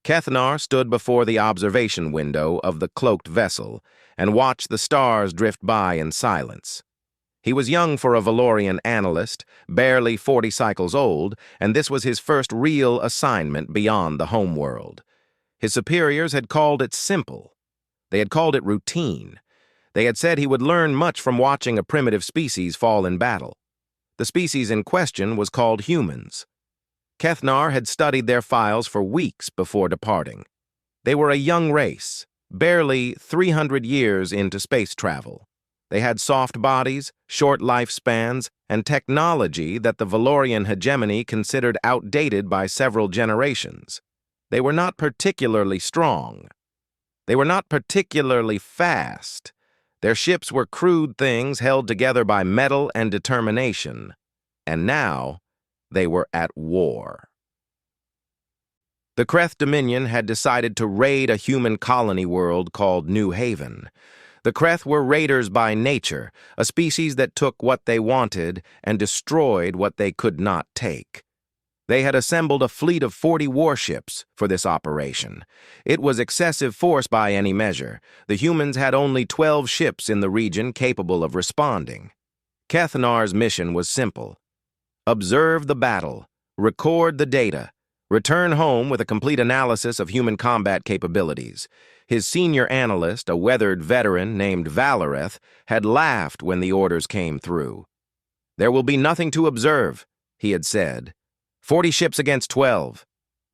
Kethnar stood before the observation window of the cloaked vessel and watched the stars drift by in silence. He was young for a Valorian analyst, barely 40 cycles old, and this was his first real assignment beyond the homeworld. His superiors had called it simple. They had called it routine. They had said he would learn much from watching a primitive species fall in battle. The species in question was called humans. Kethnar had studied their files for weeks before departing. They were a young race, barely 300 years into space travel. They had soft bodies, short lifespans, and technology that the Valorian hegemony considered outdated by several generations. They were not particularly strong. They were not particularly fast. Their ships were crude things held together by metal and determination. And now, they were at war. The Kreth Dominion had decided to raid a human colony world called New Haven. The Kreth were raiders by nature, a species that took what they wanted and destroyed what they could not take. They had assembled a fleet of 40 warships for this operation. It was excessive force by any measure. The humans had only 12 ships in the region capable of responding. Kethnar's mission was simple. Observe the battle, record the data, return home with a complete analysis of human combat capabilities. His senior analyst, a weathered veteran named Valareth, had laughed when the orders came through. "There will be nothing to observe," he had said. 40 ships against 12.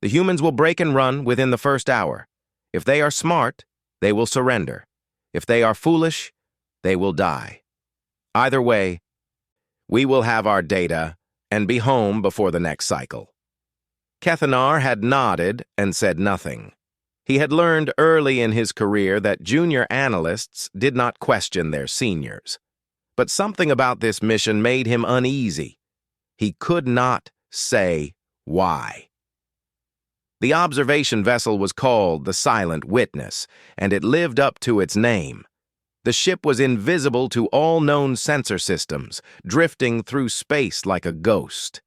The humans will break and run within the first hour. If they are smart, they will surrender. If they are foolish, they will die. Either way, we will have our data and be home before the next cycle. Kethnar had nodded and said nothing. He had learned early in his career that junior analysts did not question their seniors. But something about this mission made him uneasy. He could not say why. The observation vessel was called the Silent Witness, and it lived up to its name. The ship was invisible to all known sensor systems, drifting through space like a ghost.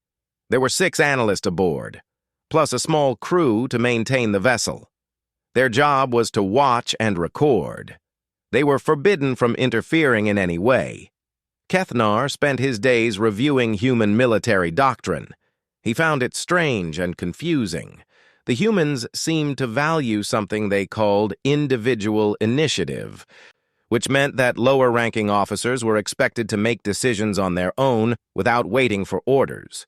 There were 6 analysts aboard, plus a small crew to maintain the vessel. Their job was to watch and record. They were forbidden from interfering in any way. Kethnar spent his days reviewing human military doctrine. He found it strange and confusing. The humans seemed to value something they called individual initiative, which meant that lower-ranking officers were expected to make decisions on their own without waiting for orders.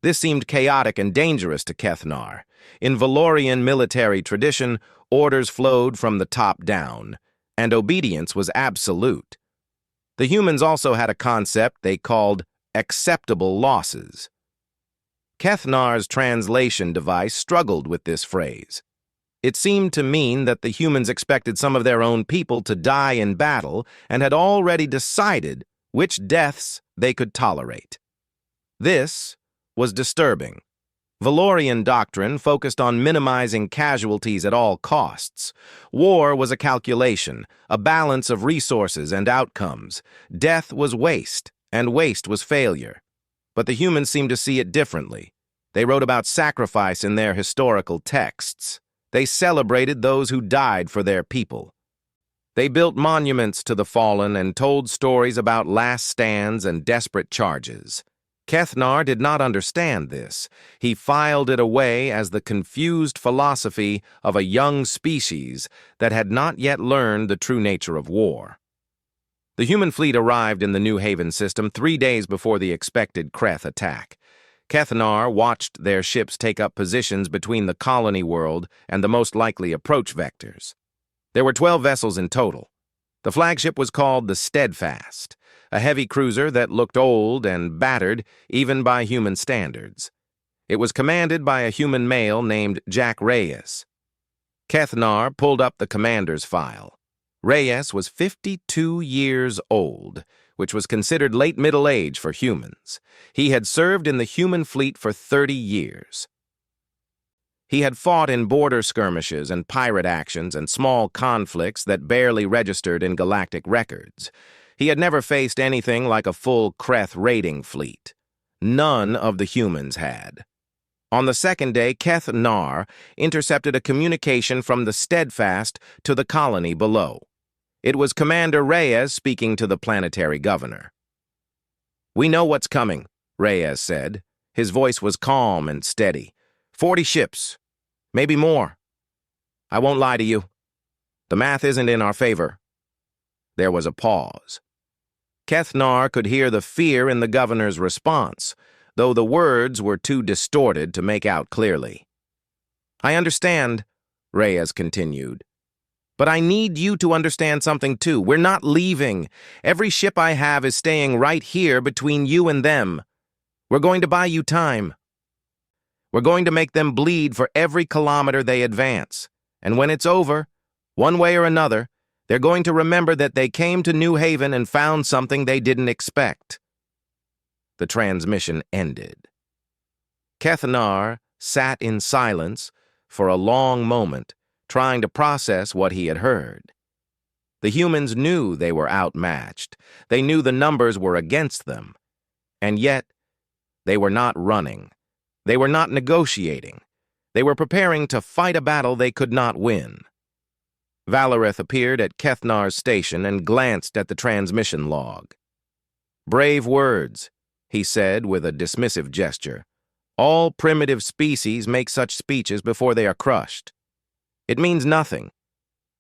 This seemed chaotic and dangerous to Kethnar. In Valorian military tradition, orders flowed from the top down, and obedience was absolute. The humans also had a concept they called acceptable losses. Kethnar's translation device struggled with this phrase. It seemed to mean that the humans expected some of their own people to die in battle and had already decided which deaths they could tolerate. This was disturbing. Valorian doctrine focused on minimizing casualties at all costs. War was a calculation, a balance of resources and outcomes. Death was waste, and waste was failure. But the humans seemed to see it differently. They wrote about sacrifice in their historical texts. They celebrated those who died for their people. They built monuments to the fallen and told stories about last stands and desperate charges. Kethnar did not understand this. He filed it away as the confused philosophy of a young species that had not yet learned the true nature of war. The human fleet arrived in the New Haven system 3 days before the expected Kreth attack. Kethnar watched their ships take up positions between the colony world and the most likely approach vectors. There were 12 vessels in total. The flagship was called the Steadfast, a heavy cruiser that looked old and battered even by human standards. It was commanded by a human male named Jack Reyes. Kethnar pulled up the commander's file. Reyes was 52 years old, which was considered late middle age for humans. He had served in the human fleet for 30 years. He had fought in border skirmishes and pirate actions and small conflicts that barely registered in galactic records. He had never faced anything like a full Kreth raiding fleet. None of the humans had. On the second day, Keth Nar intercepted a communication from the Steadfast to the colony below. It was Commander Reyes speaking to the planetary governor. "We know what's coming," Reyes said. His voice was calm and steady. 40 ships. Maybe more. I won't lie to you. The math isn't in our favor." There was a pause. Keth Nar could hear the fear in the governor's response, though the words were too distorted to make out clearly. "I understand," Reyes continued. "But I need you to understand something too. We're not leaving. Every ship I have is staying right here between you and them. We're going to buy you time. We're going to make them bleed for every kilometer they advance. And when it's over, one way or another, they're going to remember that they came to New Haven and found something they didn't expect." The transmission ended. Keth Nar sat in silence for a long moment, trying to process what he had heard. The humans knew they were outmatched. They knew the numbers were against them. And yet, they were not running. They were not negotiating. They were preparing to fight a battle they could not win. Valareth appeared at Keth Nar's station and glanced at the transmission log. "Brave words," he said with a dismissive gesture. "All primitive species make such speeches before they are crushed. It means nothing.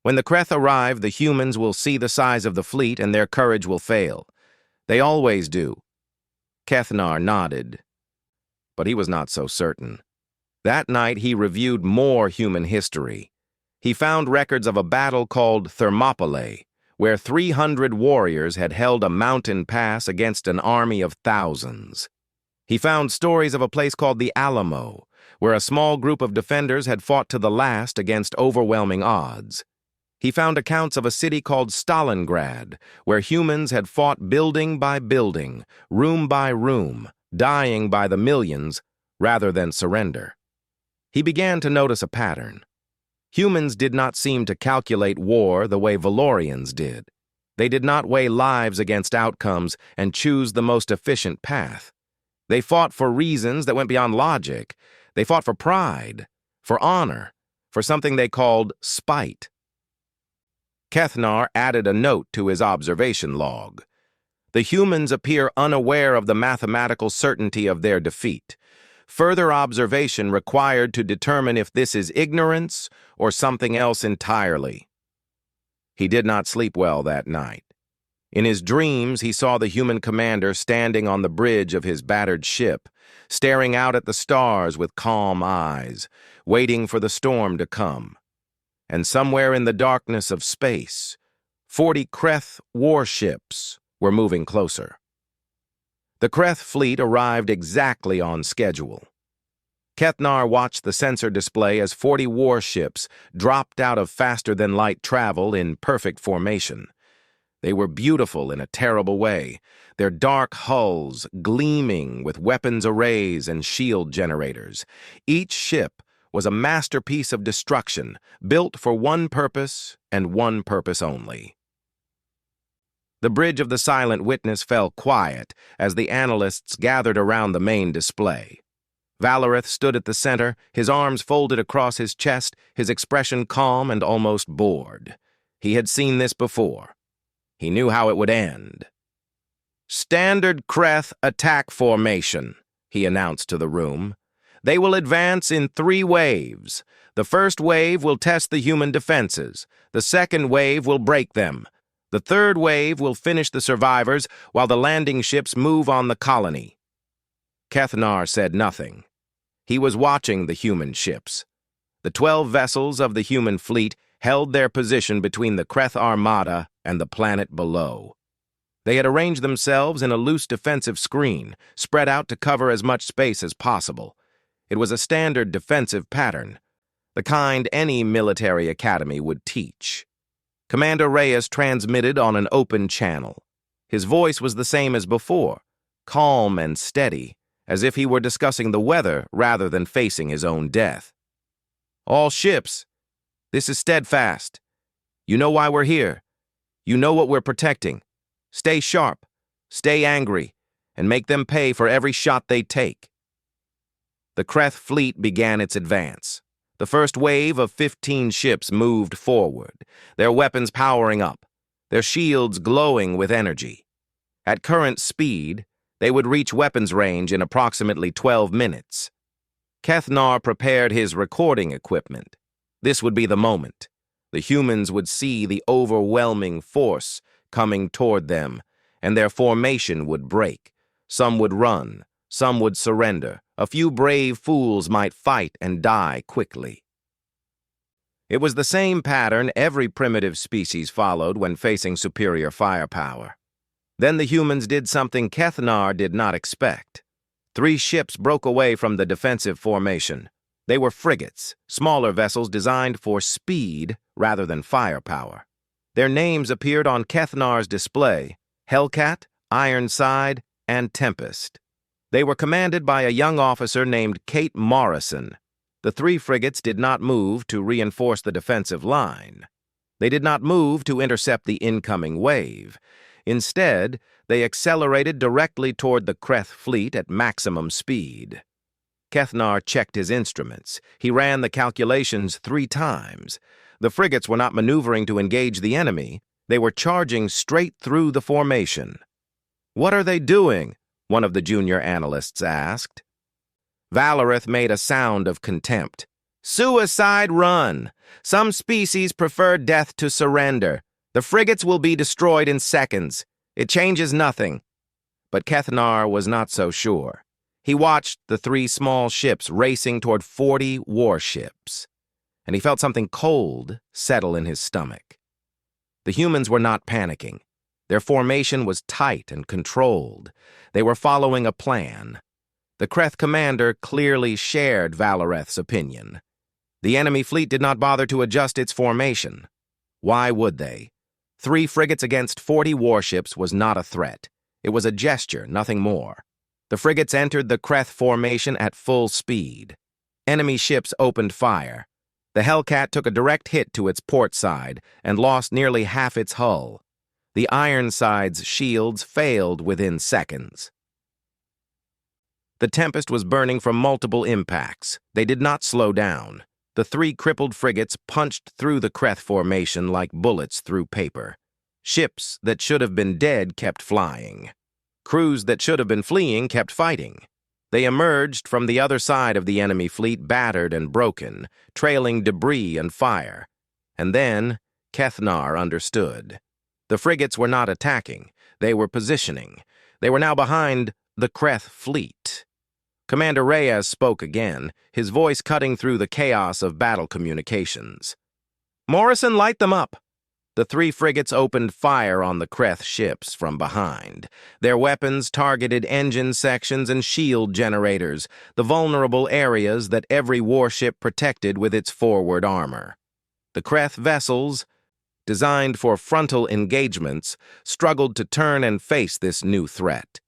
When the Kreth arrive, the humans will see the size of the fleet and their courage will fail. They always do." Keth Nar nodded, but he was not so certain. That night he reviewed more human history. He found records of a battle called Thermopylae, where 300 warriors had held a mountain pass against an army of thousands. He found stories of a place called the Alamo, where a small group of defenders had fought to the last against overwhelming odds. He found accounts of a city called Stalingrad, where humans had fought building by building, room by room, dying by the millions rather than surrender. He began to notice a pattern. Humans did not seem to calculate war the way Valorians did. They did not weigh lives against outcomes and choose the most efficient path. They fought for reasons that went beyond logic. They fought for pride, for honor, for something they called spite. Keth Nar added a note to his observation log. "The humans appear unaware of the mathematical certainty of their defeat. Further observation required to determine if this is ignorance or something else entirely." He did not sleep well that night. In his dreams, he saw the human commander standing on the bridge of his battered ship, staring out at the stars with calm eyes, waiting for the storm to come. And somewhere in the darkness of space, 40 Kreth warships were moving closer. The Kreth fleet arrived exactly on schedule. Keth Nar watched the sensor display as 40 warships dropped out of faster-than-light travel in perfect formation. They were beautiful in a terrible way, their dark hulls gleaming with weapons arrays and shield generators. Each ship was a masterpiece of destruction, built for one purpose and one purpose only. The bridge of the Silent Witness fell quiet as the analysts gathered around the main display. Valareth stood at the center, his arms folded across his chest, his expression calm and almost bored. He had seen this before. He knew how it would end. "Standard Kreth attack formation," he announced to the room. "They will advance in 3 waves. The first wave will test the human defenses. The second wave will break them. The third wave will finish the survivors while the landing ships move on the colony." Keth Nar said nothing. He was watching the human ships. The 12 vessels of the human fleet held their position between the Kreth Armada and the planet below. They had arranged themselves in a loose defensive screen, spread out to cover as much space as possible. It was a standard defensive pattern, the kind any military academy would teach. Commander Reyes transmitted on an open channel. His voice was the same as before, calm and steady, as if he were discussing the weather rather than facing his own death. "All ships, this is Steadfast. You know why we're here. You know what we're protecting. Stay sharp, stay angry, and make them pay for every shot they take." The Kreth fleet began its advance. The first wave of 15 ships moved forward, their weapons powering up, their shields glowing with energy. At current speed, they would reach weapons range in approximately 12 minutes. Kethnar prepared his recording equipment. This would be the moment. The humans would see the overwhelming force coming toward them, and their formation would break. Some would run, some would surrender. A few brave fools might fight and die quickly. It was the same pattern every primitive species followed when facing superior firepower. Then the humans did something Kethnar did not expect. 3 ships broke away from the defensive formation. They were frigates, smaller vessels designed for speed rather than firepower. Their names appeared on Kethnar's display: Hellcat, Ironside, and Tempest. They were commanded by a young officer named Kate Morrison. The 3 frigates did not move to reinforce the defensive line. They did not move to intercept the incoming wave. Instead, they accelerated directly toward the Kreth fleet at maximum speed. Kethnar checked his instruments. He ran the calculations 3 times. The frigates were not maneuvering to engage the enemy. They were charging straight through the formation. "What are they doing?" one of the junior analysts asked. Valareth made a sound of contempt. "Suicide run. Some species prefer death to surrender. The frigates will be destroyed in seconds. It changes nothing." But Kethnar was not so sure. He watched the 3 small ships racing toward 40 warships, and he felt something cold settle in his stomach. The humans were not panicking. Their formation was tight and controlled. They were following a plan. The Kreth commander clearly shared Valareth's opinion. The enemy fleet did not bother to adjust its formation. Why would they? 3 frigates against 40 warships was not a threat. It was a gesture, nothing more. The frigates entered the Kreth formation at full speed. Enemy ships opened fire. The Hellcat took a direct hit to its port side and lost nearly half its hull. The Ironside's shields failed within seconds. The Tempest was burning from multiple impacts. They did not slow down. The 3 crippled frigates punched through the Kreth formation like bullets through paper. Ships that should have been dead kept flying. Crews that should have been fleeing kept fighting. They emerged from the other side of the enemy fleet battered and broken, trailing debris and fire. And then Kethnar understood. The frigates were not attacking. They were positioning. They were now behind the Kreth fleet. Commander Reyes spoke again, his voice cutting through the chaos of battle communications. "Morrison, light them up." The 3 frigates opened fire on the Kreth ships from behind. Their weapons targeted engine sections and shield generators, the vulnerable areas that every warship protected with its forward armor. The Kreth vessels, designed for frontal engagements, struggled to turn and face this new threat.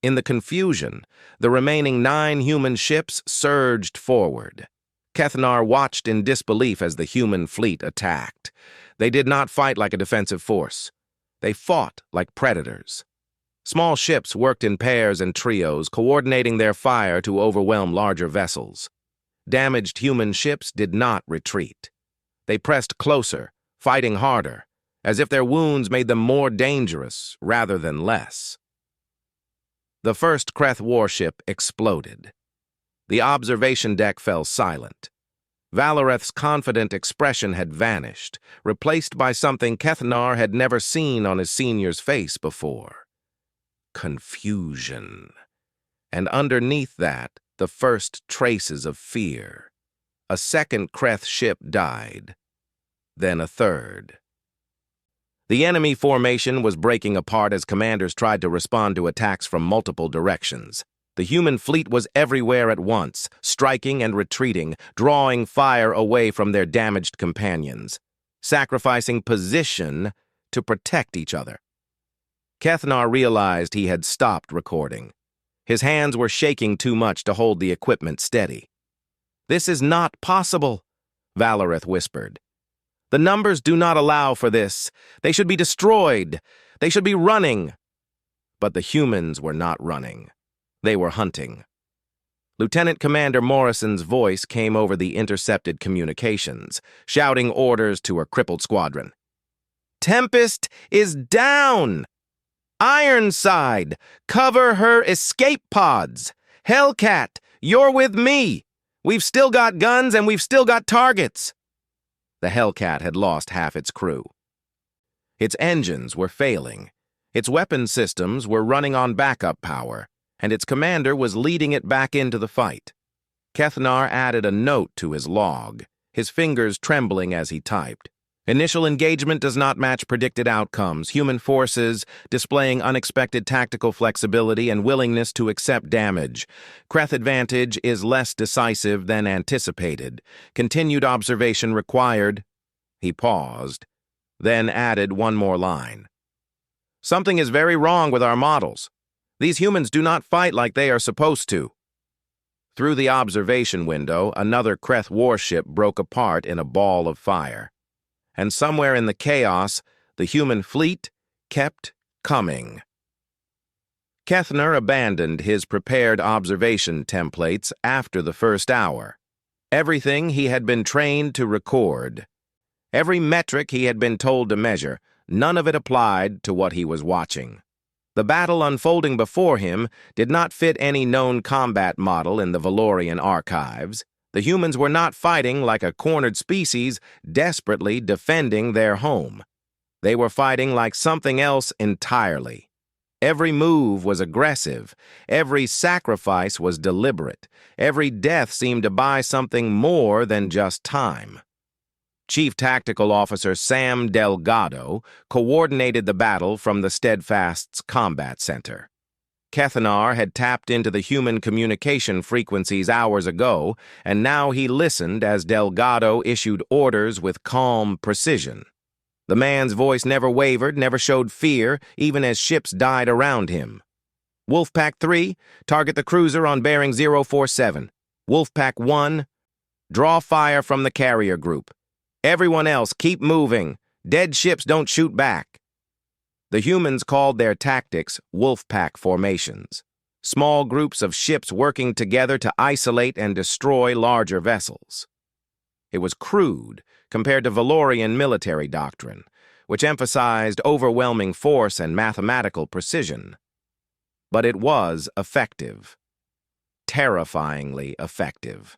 In the confusion, the remaining 9 human ships surged forward. Kethnar watched in disbelief as the human fleet attacked. They did not fight like a defensive force. They fought like predators. Small ships worked in pairs and trios, coordinating their fire to overwhelm larger vessels. Damaged human ships did not retreat. They pressed closer, fighting harder, as if their wounds made them more dangerous rather than less. The first Kreth warship exploded. The observation deck fell silent. Valareth's confident expression had vanished, replaced by something Kethnar had never seen on his senior's face before. Confusion. And underneath that, the first traces of fear. A second Kreth ship died. Then a third. The enemy formation was breaking apart as commanders tried to respond to attacks from multiple directions. The human fleet was everywhere at once, striking and retreating, drawing fire away from their damaged companions, sacrificing position to protect each other. Kethnar realized he had stopped recording. His hands were shaking too much to hold the equipment steady. "This is not possible," Valareth whispered. "The numbers do not allow for this. They should be destroyed. They should be running." But the humans were not running. They were hunting. Lieutenant Commander Morrison's voice came over the intercepted communications, shouting orders to her crippled squadron. "Tempest is down! Ironside, cover her escape pods! Hellcat, you're with me! We've still got guns and we've still got targets!" The Hellcat had lost half its crew. Its engines were failing, its weapon systems were running on backup power, and its commander was leading it back into the fight. Kethnar added a note to his log, his fingers trembling as he typed. Initial engagement does not match predicted outcomes, human forces displaying unexpected tactical flexibility and willingness to accept damage. Kreth advantage is less decisive than anticipated. Continued observation required. He paused, then added one more line. "Something is very wrong with our models. These humans do not fight like they are supposed to." Through the observation window, another Kreth warship broke apart in a ball of fire. And somewhere in the chaos, the human fleet kept coming. Kethnar abandoned his prepared observation templates after the first hour. Everything he had been trained to record, every metric he had been told to measure, none of it applied to what he was watching. The battle unfolding before him did not fit any known combat model in the Valorian archives. The humans were not fighting like a cornered species desperately defending their home. They were fighting like something else entirely. Every move was aggressive. Every sacrifice was deliberate. Every death seemed to buy something more than just time. Chief Tactical Officer Sam Delgado coordinated the battle from the Steadfast's combat center. Kethnar had tapped into the human communication frequencies hours ago, and now he listened as Delgado issued orders with calm precision. The man's voice never wavered, never showed fear, even as ships died around him. "Wolfpack 3, target the cruiser on bearing 047. Wolfpack 1, draw fire from the carrier group. Everyone else, keep moving. Dead ships don't shoot back." The humans called their tactics wolfpack formations, small groups of ships working together to isolate and destroy larger vessels. It was crude compared to Valorian military doctrine, which emphasized overwhelming force and mathematical precision. But it was effective, terrifyingly effective.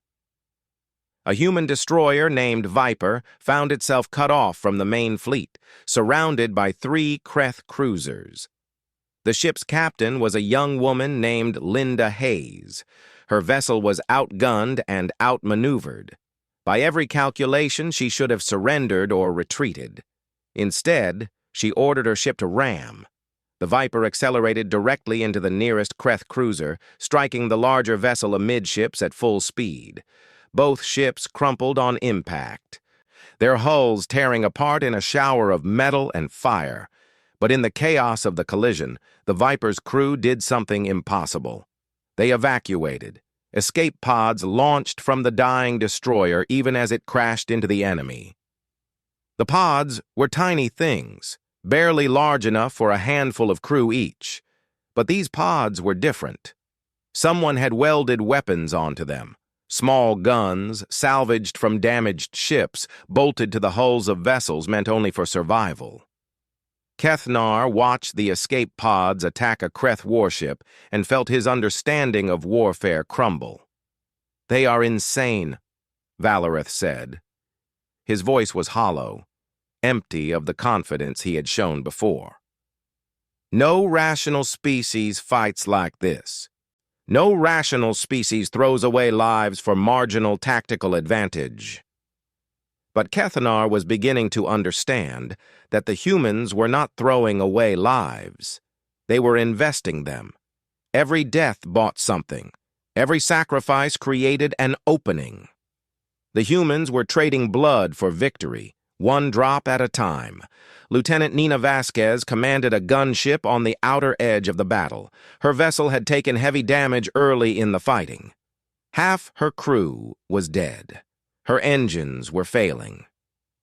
A human destroyer named Viper found itself cut off from the main fleet, surrounded by 3 Kreth cruisers. The ship's captain was a young woman named Linda Hayes. Her vessel was outgunned and outmaneuvered. By every calculation, she should have surrendered or retreated. Instead, she ordered her ship to ram. The Viper accelerated directly into the nearest Kreth cruiser, striking the larger vessel amidships at full speed. Both ships crumpled on impact, their hulls tearing apart in a shower of metal and fire. But in the chaos of the collision, the Viper's crew did something impossible. They evacuated. Escape pods launched from the dying destroyer even as it crashed into the enemy. The pods were tiny things, barely large enough for a handful of crew each. But these pods were different. Someone had welded weapons onto them. Small guns, salvaged from damaged ships, bolted to the hulls of vessels meant only for survival. Kethnar watched the escape pods attack a Kreth warship and felt his understanding of warfare crumble. "They are insane," Valoreth said. His voice was hollow, empty of the confidence he had shown before. "No rational species fights like this. No rational species throws away lives for marginal tactical advantage." But Kethnar was beginning to understand that the humans were not throwing away lives. They were investing them. Every death bought something. Every sacrifice created an opening. The humans were trading blood for victory, one drop at a time. Lieutenant Nina Vasquez commanded a gunship on the outer edge of the battle. Her vessel had taken heavy damage early in the fighting. Half her crew was dead. Her engines were failing.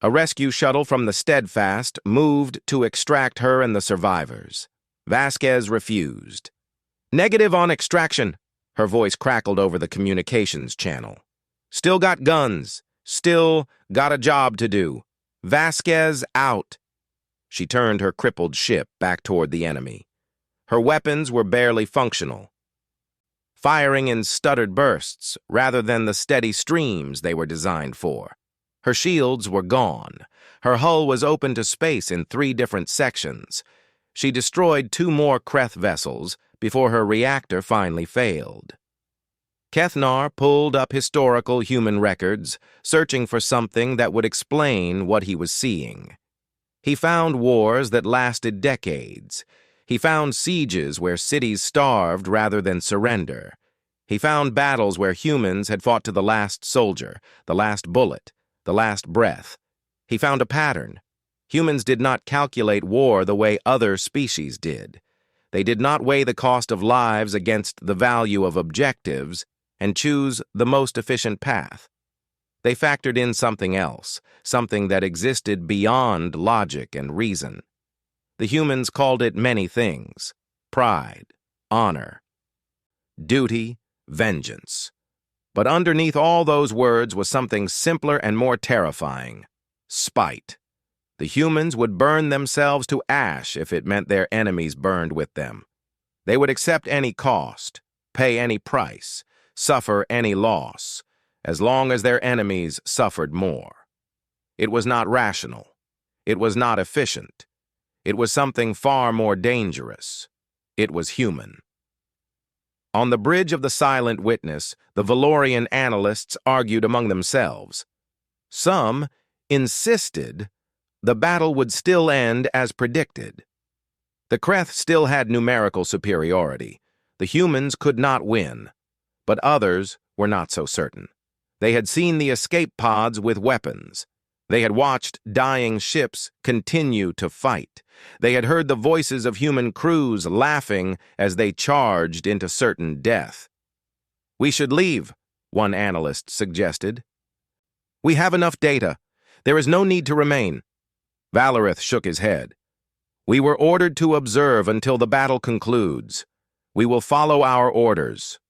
A rescue shuttle from the Steadfast moved to extract her and the survivors. Vasquez refused. "Negative on extraction," Her voice crackled over the communications channel. "Still got guns. Still got a job to do. Vasquez out." She turned her crippled ship back toward the enemy. Her weapons were barely functional, firing in stuttered bursts rather than the steady streams they were designed for. Her shields were gone. Her hull was open to space in 3 different sections. She destroyed 2 more Kreth vessels before her reactor finally failed. Kethnar pulled up historical human records, searching for something that would explain what he was seeing. He found wars that lasted decades. He found sieges where cities starved rather than surrender. He found battles where humans had fought to the last soldier, the last bullet, the last breath. He found a pattern. Humans did not calculate war the way other species did. They did not weigh the cost of lives against the value of objectives and choose the most efficient path. They factored in something else, something that existed beyond logic and reason. The humans called it many things: pride, honor, duty, vengeance. But underneath all those words was something simpler and more terrifying: spite. The humans would burn themselves to ash if it meant their enemies burned with them. They would accept any cost, pay any price, suffer any loss, as long as their enemies suffered more. It was not rational. It was not efficient. It was something far more dangerous. It was human. On the bridge of the Silent Witness, the Valorian analysts argued among themselves. Some insisted the battle would still end as predicted. The Kreth still had numerical superiority. The humans could not win. But others were not so certain. They had seen the escape pods with weapons. They had watched dying ships continue to fight. They had heard the voices of human crews laughing as they charged into certain death. "We should leave," one analyst suggested. "We have enough data. There is no need to remain." Valarith shook his head. "We were ordered to observe until the battle concludes. We will follow our orders."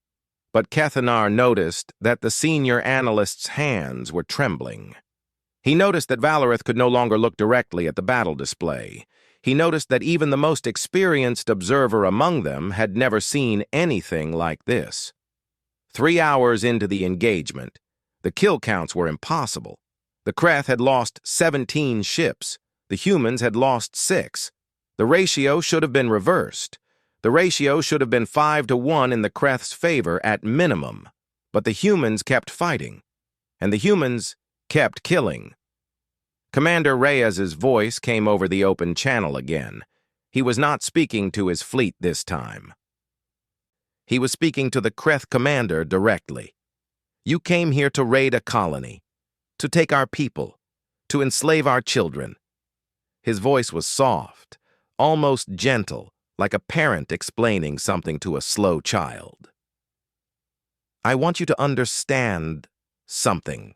But Kethnar noticed that the senior analyst's hands were trembling. He noticed that Valarith could no longer look directly at the battle display. He noticed that even the most experienced observer among them had never seen anything like this. 3 hours into the engagement, the kill counts were impossible. The Kreth had lost 17 ships. The humans had lost 6. The ratio should have been reversed. The ratio should have been 5-1 in the Kreth's favor at minimum. But the humans kept fighting. And the humans kept killing. Commander Reyes's voice came over the open channel again. He was not speaking to his fleet this time. He was speaking to the Kreth commander directly. "You came here to raid a colony, to take our people, to enslave our children." His voice was soft, almost gentle, like a parent explaining something to a slow child. "I want you to understand something.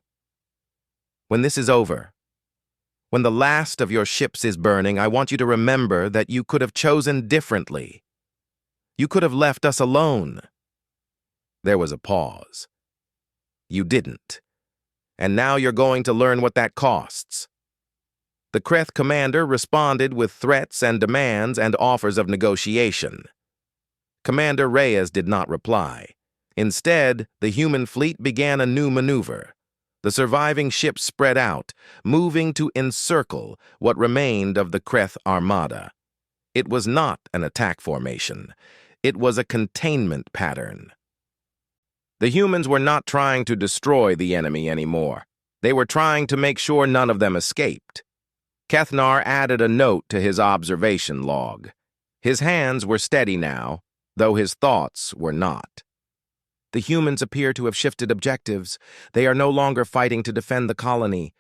When this is over, when the last of your ships is burning, I want you to remember that you could have chosen differently. You could have left us alone." There was a pause. "You didn't. And now you're going to learn what that costs." The Kreth commander responded with threats and demands and offers of negotiation. Commander Reyes did not reply. Instead, the human fleet began a new maneuver. The surviving ships spread out, moving to encircle what remained of the Kreth armada. It was not an attack formation. It was a containment pattern. The humans were not trying to destroy the enemy anymore. They were trying to make sure none of them escaped. Kethnar added a note to his observation log. His hands were steady now, though his thoughts were not. "The humans appear to have shifted objectives. They are no longer fighting to defend the colony.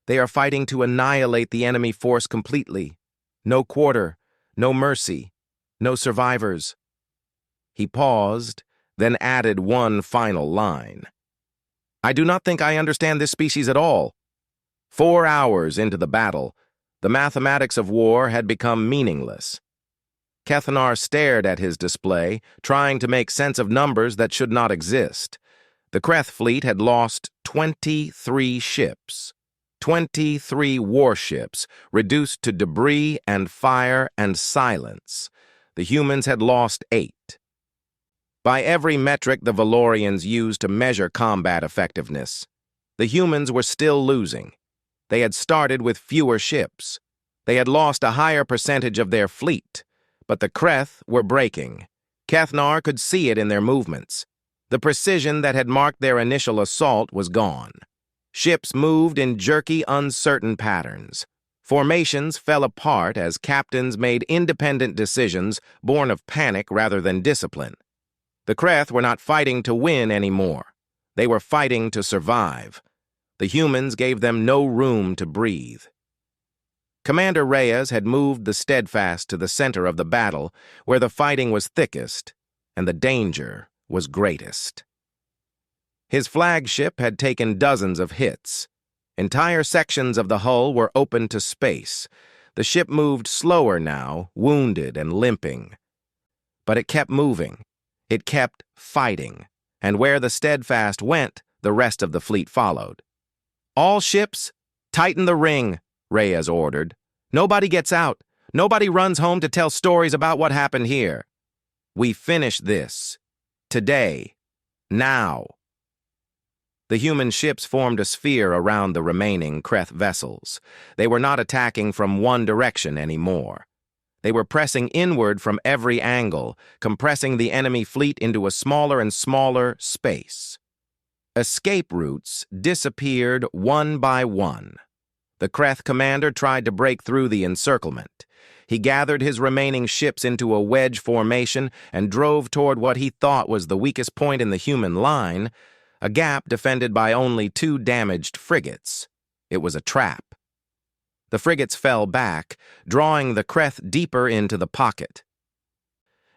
They are fighting to annihilate the enemy force completely. No quarter, no mercy, no survivors." He paused, then added one final line. "I do not think I understand this species at all." 4 hours into the battle, the mathematics of war had become meaningless. Kethnar stared at his display, trying to make sense of numbers that should not exist. The Kreth fleet had lost 23 ships. 23 warships, reduced to debris and fire and silence. The humans had lost 8. By every metric the Valorians used to measure combat effectiveness, the humans were still losing. They had started with fewer ships. They had lost a higher percentage of their fleet, but the Kreth were breaking. Kethnar could see it in their movements. The precision that had marked their initial assault was gone. Ships moved in jerky, uncertain patterns. Formations fell apart as captains made independent decisions born of panic rather than discipline. The Kreth were not fighting to win anymore. They were fighting to survive. The humans gave them no room to breathe. Commander Reyes had moved the Steadfast to the center of the battle, where the fighting was thickest and the danger was greatest. His flagship had taken dozens of hits. Entire sections of the hull were open to space. The ship moved slower now, wounded and limping. But it kept moving. It kept fighting. And where the Steadfast went, the rest of the fleet followed. "All ships, tighten the ring," Reyes ordered. "Nobody gets out. Nobody runs home to tell stories about what happened here. We finish this. Today. Now." The human ships formed a sphere around the remaining Kreth vessels. They were not attacking from one direction anymore. They were pressing inward from every angle, compressing the enemy fleet into a smaller and smaller space. Escape routes disappeared one by one. The Kreth commander tried to break through the encirclement. He gathered his remaining ships into a wedge formation and drove toward what he thought was the weakest point in the human line, a gap defended by only 2 damaged frigates. It was a trap. The frigates fell back, drawing the Kreth deeper into the pocket.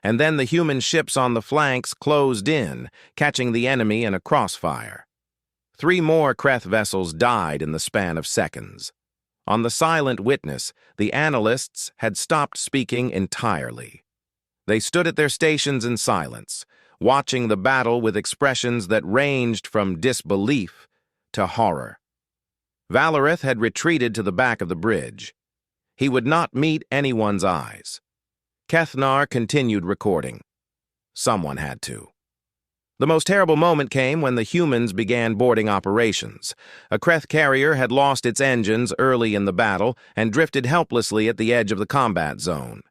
And then the human ships on the flanks closed in, catching the enemy in a crossfire. 3 more Kreth vessels died in the span of seconds. On the silent witness, the analysts had stopped speaking entirely. They stood at their stations in silence, watching the battle with expressions that ranged from disbelief to horror. Valorith had retreated to the back of the bridge. He would not meet anyone's eyes. Kethnar continued recording. Someone had to. The most terrible moment came when the humans began boarding operations. A Kreth carrier had lost its engines early in the battle and drifted helplessly at the edge of the combat zone.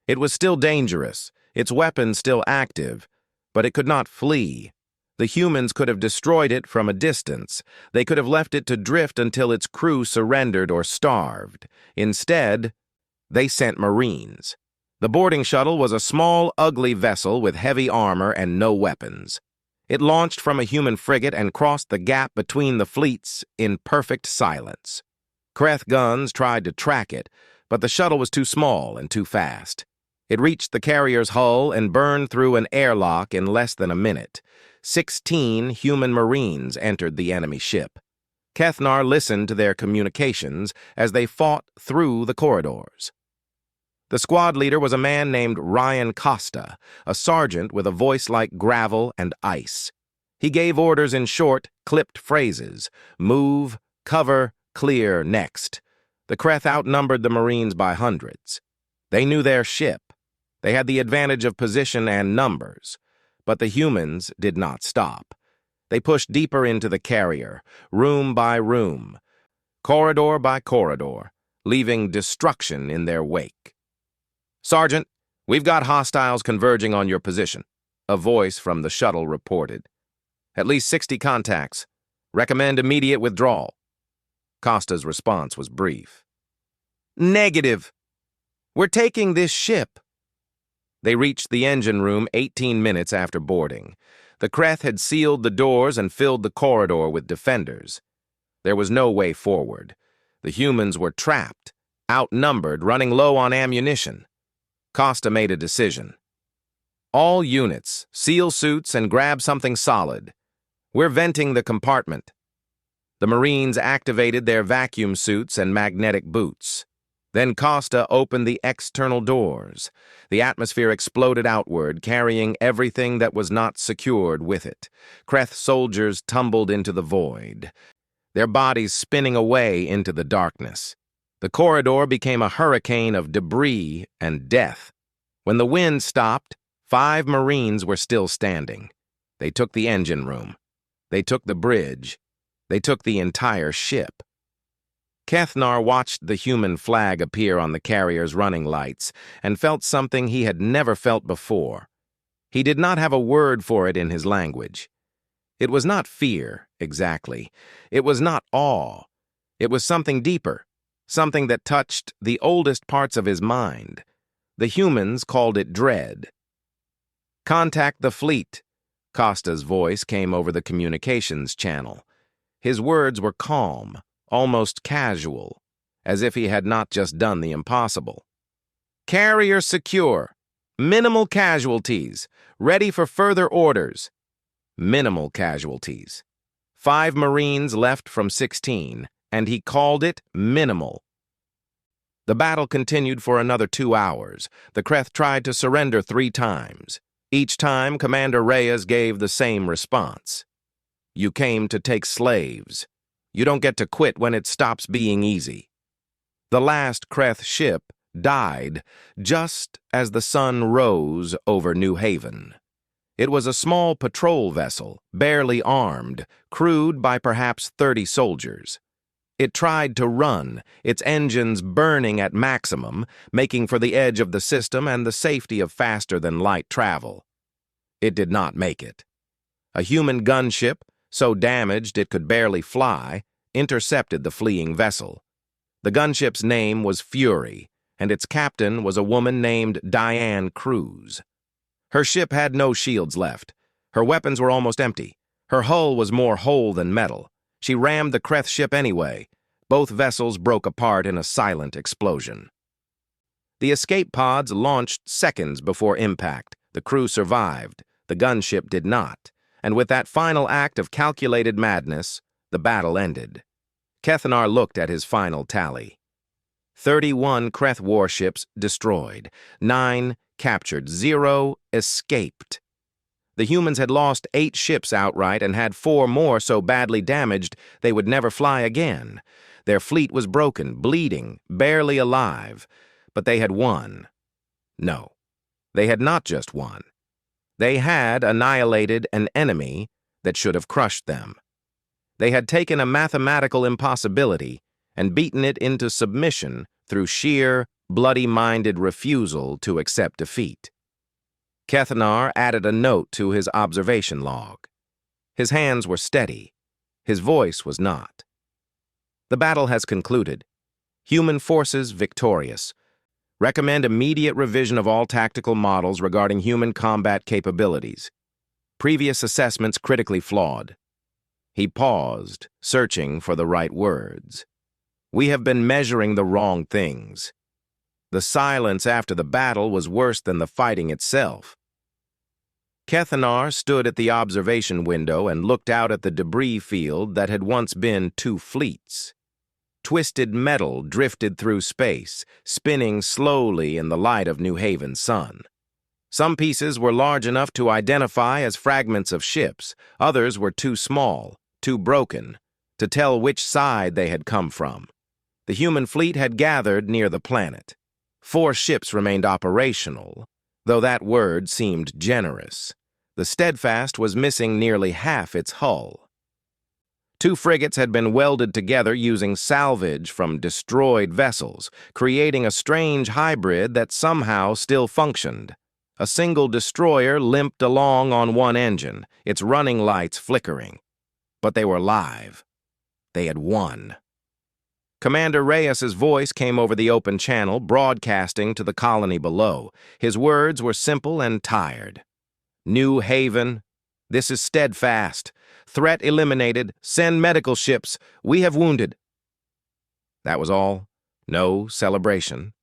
It was still dangerous, its weapons still active, but it could not flee. The humans could have destroyed it from a distance. They could have left it to drift until its crew surrendered or starved. Instead, they sent Marines. The boarding shuttle was a small, ugly vessel with heavy armor and no weapons. It launched from a human frigate and crossed the gap between the fleets in perfect silence. Kreth guns tried to track it, but the shuttle was too small and too fast. It reached the carrier's hull and burned through an airlock in less than a minute. 16 human Marines entered the enemy ship. Kethnar listened to their communications as they fought through the corridors. The squad leader was a man named Ryan Costa, a sergeant with a voice like gravel and ice. He gave orders in short, clipped phrases: move, cover, clear, next. The Kreth outnumbered the Marines by hundreds. They knew their ship. They had the advantage of position and numbers. But the humans did not stop. They pushed deeper into the carrier, room by room, corridor by corridor, leaving destruction in their wake. "Sergeant, we've got hostiles converging on your position," a voice from the shuttle reported. "At least 60 contacts. Recommend immediate withdrawal." Costa's response was brief. "Negative. We're taking this ship." They reached the engine room 18 minutes after boarding. The Kreth had sealed the doors and filled the corridor with defenders. There was no way forward. The humans were trapped, outnumbered, running low on ammunition. Costa made a decision. "All units, seal suits and grab something solid. We're venting the compartment." The Marines activated their vacuum suits and magnetic boots. Then Costa opened the external doors. The atmosphere exploded outward, carrying everything that was not secured with it. Kreth soldiers tumbled into the void, their bodies spinning away into the darkness. The corridor became a hurricane of debris and death. When the wind stopped, 5 Marines were still standing. They took the engine room. They took the bridge. They took the entire ship. Kethnar watched the human flag appear on the carrier's running lights and felt something he had never felt before. He did not have a word for it in his language. It was not fear, exactly. It was not awe. It was something deeper, something that touched the oldest parts of his mind. The humans called it dread. "Contact the fleet," Costa's voice came over the communications channel. His words were calm, almost casual, as if he had not just done the impossible. "Carrier secure. Minimal casualties. Ready for further orders." Minimal casualties. 5 Marines left from 16, and he called it minimal. The battle continued for another 2 hours. The Kreth tried to surrender 3 times. Each time, Commander Reyes gave the same response. "You came to take slaves. You don't get to quit when it stops being easy." The last Kreth ship died just as the sun rose over New Haven. It was a small patrol vessel, barely armed, crewed by perhaps 30 soldiers. It tried to run, its engines burning at maximum, making for the edge of the system and the safety of faster-than-light travel. It did not make it. A human gunship, so damaged it could barely fly, intercepted the fleeing vessel. The gunship's name was Fury, and its captain was a woman named Diane Cruz. Her ship had no shields left. Her weapons were almost empty. Her hull was more whole than metal. She rammed the Kreth ship anyway. Both vessels broke apart in a silent explosion. The escape pods launched seconds before impact. The crew survived. The gunship did not. And with that final act of calculated madness, the battle ended. Kethnar looked at his final tally. 31 Kreth warships destroyed. 9 captured. 0 escaped. The humans had lost 8 ships outright and had 4 more so badly damaged they would never fly again. Their fleet was broken, bleeding, barely alive. But they had won. No, they had not just won. They had annihilated an enemy that should have crushed them. They had taken a mathematical impossibility and beaten it into submission through sheer, bloody-minded refusal to accept defeat. Kethnar added a note to his observation log. His hands were steady. His voice was not. The battle has concluded. Human forces victorious. Recommend immediate revision of all tactical models regarding human combat capabilities. Previous assessments critically flawed. He paused, searching for the right words. We have been measuring the wrong things. The silence after the battle was worse than the fighting itself. Kethnar stood at the observation window and looked out at the debris field that had once been 2 fleets. Twisted metal drifted through space, spinning slowly in the light of New Haven's sun. Some pieces were large enough to identify as fragments of ships. Others were too small, too broken, to tell which side they had come from. The human fleet had gathered near the planet. 4 ships remained operational, though that word seemed generous. The Steadfast was missing nearly half its hull. 2 frigates had been welded together using salvage from destroyed vessels, creating a strange hybrid that somehow still functioned. A single destroyer limped along on one engine, its running lights flickering. But they were live. They had won. Commander Reyes's voice came over the open channel, broadcasting to the colony below. His words were simple and tired. New Haven, this is Steadfast. Threat eliminated. Send medical ships. We have wounded. That was all. No celebration.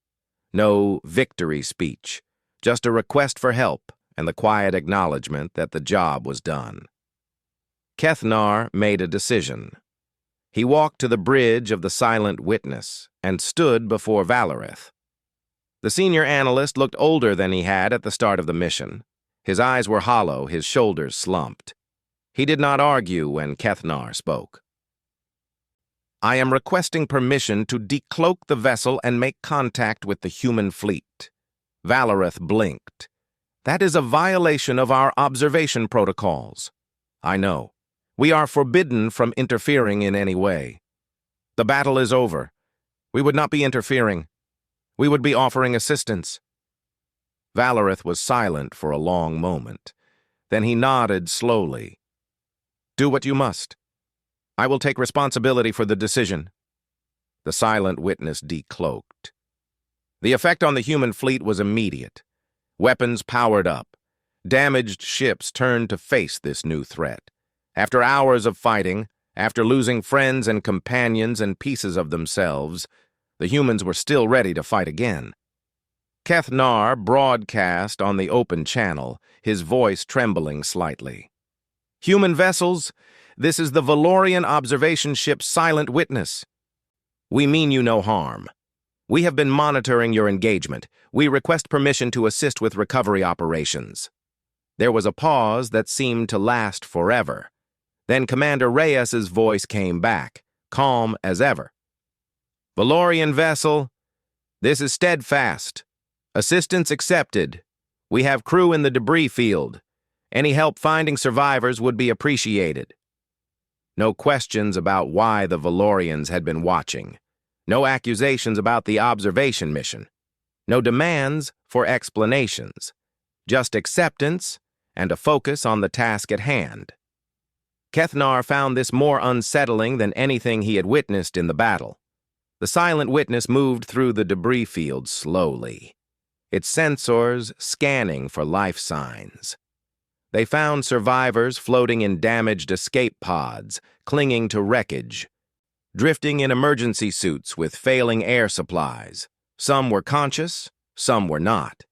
No victory speech. Just a request for help and the quiet acknowledgement that the job was done. Kethnar made a decision. He walked to the bridge of the Silent Witness and stood before Valareth. The senior analyst looked older than he had at the start of the mission. His eyes were hollow, his shoulders slumped. He did not argue when Kethnar spoke. "I am requesting permission to decloak the vessel and make contact with the human fleet." Valareth blinked. "That is a violation of our observation protocols." "I know. We are forbidden from interfering in any way. The battle is over. We would not be interfering. We would be offering assistance." Valareth was silent for a long moment. Then he nodded slowly. "Do what you must. I will take responsibility for the decision." The Silent Witness decloaked. The effect on the human fleet was immediate. Weapons powered up. Damaged ships turned to face this new threat. After hours of fighting, after losing friends and companions and pieces of themselves, the humans were still ready to fight again. Kethnar broadcast on the open channel, his voice trembling slightly. "Human vessels, this is the Valorian observation ship Silent Witness. We mean you no harm. We have been monitoring your engagement. We request permission to assist with recovery operations." There was a pause that seemed to last forever. Then Commander Reyes's voice came back, calm as ever. "Valorian vessel, this is Steadfast. Assistance accepted. We have crew in the debris field. Any help finding survivors would be appreciated." No questions about why the Valorians had been watching. No accusations about the observation mission. No demands for explanations. Just acceptance and a focus on the task at hand. Kethnar found this more unsettling than anything he had witnessed in the battle. The Silent Witness moved through the debris field slowly, its sensors scanning for life signs. They found survivors floating in damaged escape pods, clinging to wreckage, drifting in emergency suits with failing air supplies. Some were conscious, some were not.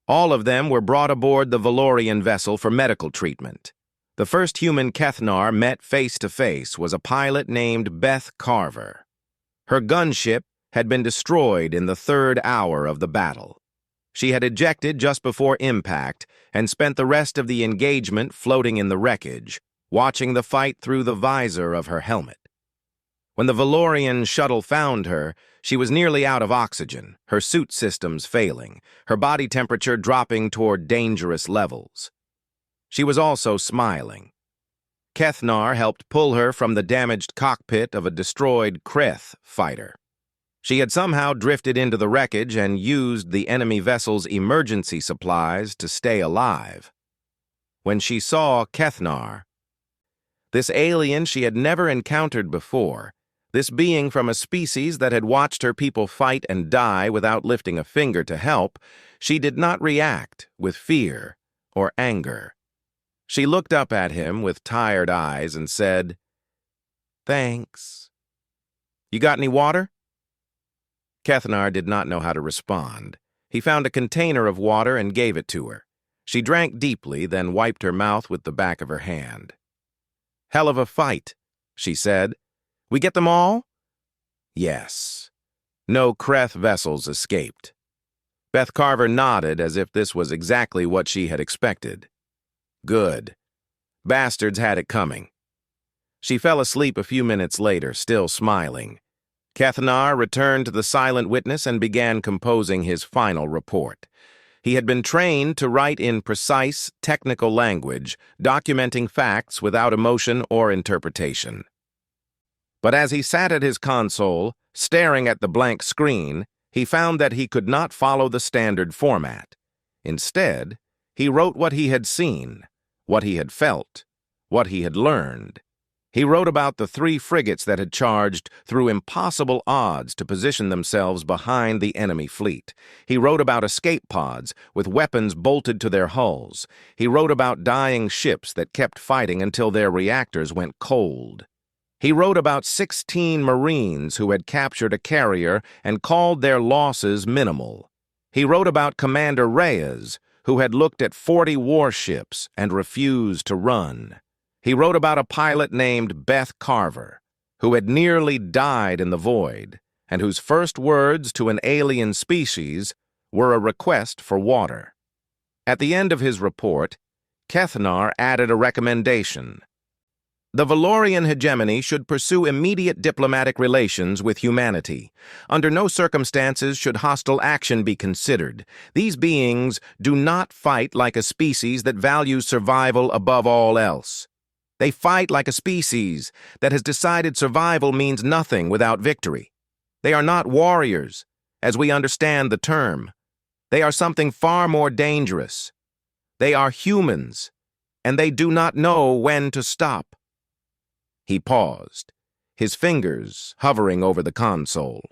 All of them were brought aboard the Valorian vessel for medical treatment. The first human Kethnar met face-to-face was a pilot named Beth Carver. Her gunship had been destroyed in the 3rd hour of the battle. She had ejected just before impact and spent the rest of the engagement floating in the wreckage, watching the fight through the visor of her helmet. When the Valorian shuttle found her, she was nearly out of oxygen, her suit systems failing, her body temperature dropping toward dangerous levels. She was also smiling. Kethnar helped pull her from the damaged cockpit of a destroyed Kreth fighter. She had somehow drifted into the wreckage and used the enemy vessel's emergency supplies to stay alive. When she saw Kethnar, this alien she had never encountered before, this being from a species that had watched her people fight and die without lifting a finger to help, she did not react with fear or anger. She looked up at him with tired eyes and said, "Thanks. You got any water?" Kethnar did not know how to respond. He found a container of water and gave it to her. She drank deeply, then wiped her mouth with the back of her hand. "Hell of a fight," she said. "We get them all?" "Yes." No Kreth vessels escaped. Beth Carver nodded as if this was exactly what she had expected. "Good. Bastards had it coming." She fell asleep a few minutes later, still smiling. Kethnar returned to the Silent Witness and began composing his final report. He had been trained to write in precise, technical language, documenting facts without emotion or interpretation. But as he sat at his console, staring at the blank screen, he found that he could not follow the standard format. Instead, he wrote what he had seen, what he had felt, what he had learned. He wrote about the 3 frigates that had charged through impossible odds to position themselves behind the enemy fleet. He wrote about escape pods with weapons bolted to their hulls. He wrote about dying ships that kept fighting until their reactors went cold. He wrote about 16 Marines who had captured a carrier and called their losses minimal. He wrote about Commander Reyes, who had looked at 40 warships and refused to run. He wrote about a pilot named Beth Carver, who had nearly died in the void, and whose first words to an alien species were a request for water. At the end of his report, Kethnar added a recommendation. The Valorian hegemony should pursue immediate diplomatic relations with humanity. Under no circumstances should hostile action be considered. These beings do not fight like a species that values survival above all else. They fight like a species that has decided survival means nothing without victory. They are not warriors, as we understand the term. They are something far more dangerous. They are humans, and they do not know when to stop. He paused, his fingers hovering over the console.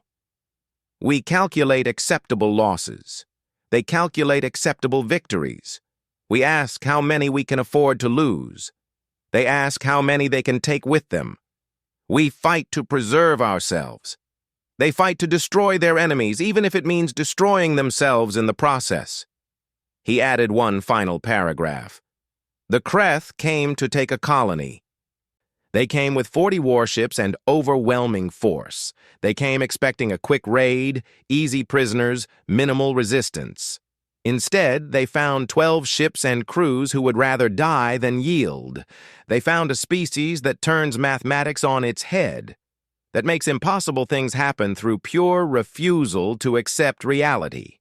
We calculate acceptable losses. They calculate acceptable victories. We ask how many we can afford to lose. They ask how many they can take with them. We fight to preserve ourselves. They fight to destroy their enemies, even if it means destroying themselves in the process. He added one final paragraph. The Kreth came to take a colony. They came with 40 warships and overwhelming force. They came expecting a quick raid, easy prisoners, minimal resistance. Instead, they found 12 ships and crews who would rather die than yield. They found a species that turns mathematics on its head, that makes impossible things happen through pure refusal to accept reality.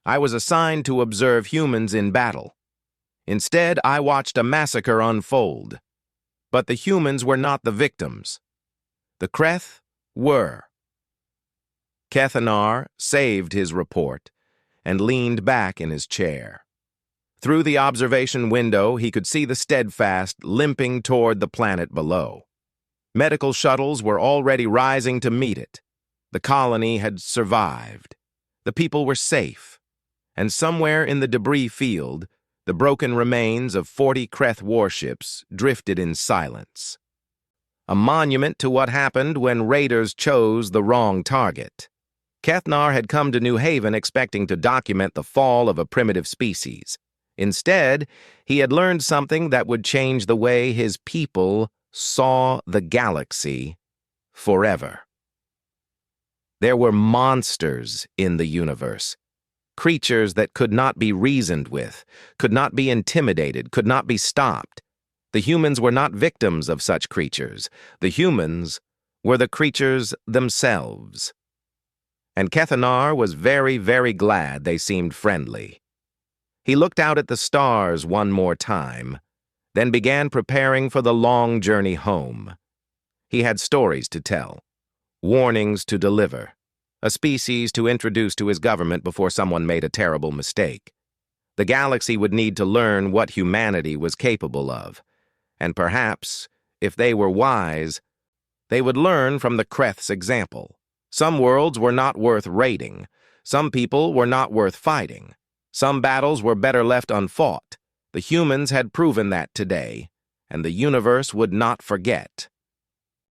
I was assigned to observe humans in battle. Instead, I watched a massacre unfold. But the humans were not the victims. The Kreth were. Kethnar saved his report and leaned back in his chair. Through the observation window, he could see the Steadfast limping toward the planet below. Medical shuttles were already rising to meet it. The colony had survived. The people were safe. And somewhere in the debris field, the broken remains of 40 Kreth warships drifted in silence. A monument to what happened when raiders chose the wrong target. Kethnar had come to New Haven expecting to document the fall of a primitive species. Instead, he had learned something that would change the way his people saw the galaxy forever. There were monsters in the universe. Creatures that could not be reasoned with, could not be intimidated, could not be stopped. The humans were not victims of such creatures. The humans were the creatures themselves. And Kethnar was very, very glad they seemed friendly. He looked out at the stars one more time, then began preparing for the long journey home. He had stories to tell, warnings to deliver, a species to introduce to his government before someone made a terrible mistake. The galaxy would need to learn what humanity was capable of, and perhaps, if they were wise, they would learn from the Kreth's example. Some worlds were not worth raiding. Some people were not worth fighting. Some battles were better left unfought. The humans had proven that today, and the universe would not forget.